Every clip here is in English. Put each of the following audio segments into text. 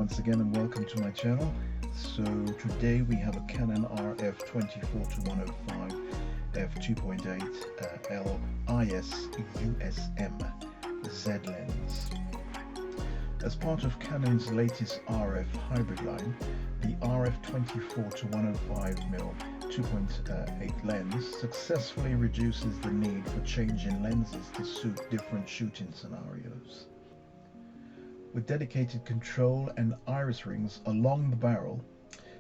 once again and welcome to my channel. So today we have a Canon RF 24-105 f2.8 L IS USM Z lens. As part of Canon's latest RF hybrid line, the RF 24-105mm 2.8 lens successfully reduces the need for changing lenses to suit different shooting scenarios. With dedicated control and iris rings along the barrel,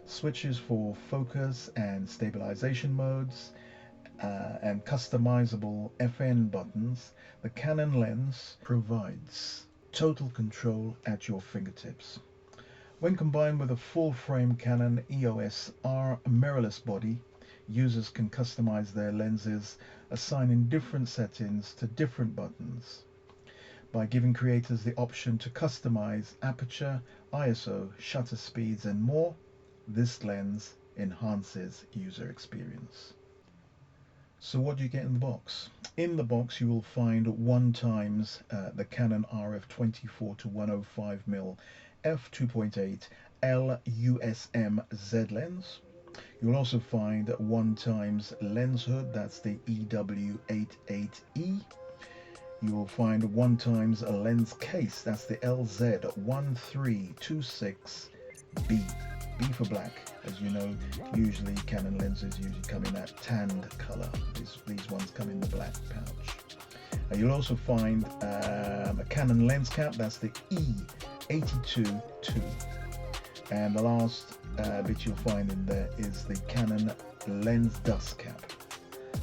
switches for focus and stabilization modes, and customizable FN buttons, the Canon lens provides total control at your fingertips. When combined with a full-frame Canon EOS R mirrorless body, users can customize their lenses, assigning different settings to different buttons. By giving creators the option to customize aperture, ISO, shutter speeds and more, this lens enhances user experience. So what do you get in the box? In the box you will find 1x the Canon RF 24-105mm f2.8 L USM Z lens. You'll also find 1x lens hood, that's the EW88E. You will find 1x a lens case, that's the LZ1326B. B for black. As you know, usually Canon lenses usually come in that tanned color. These ones come in the black pouch. You'll also find a Canon lens cap, that's the E82-2. And the last bit you'll find in there is the Canon lens dust cap.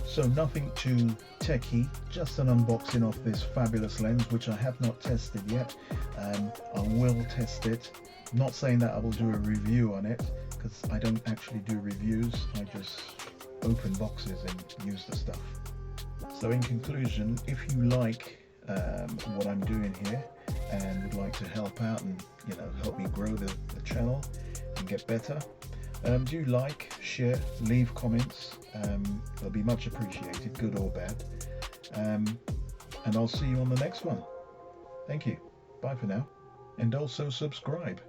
So nothing too techy, just an unboxing of this fabulous lens, which I have not tested yet. I will test it. Not saying that I will do a review on it, because I don't actually do reviews. I just open boxes and use the stuff. So in conclusion, if you like what I'm doing here and would like to help out and help me grow the channel and get better, do like, share, leave comments. They'll be much appreciated, good or bad. And I'll see you on the next one. Thank you. Bye for now. And also subscribe.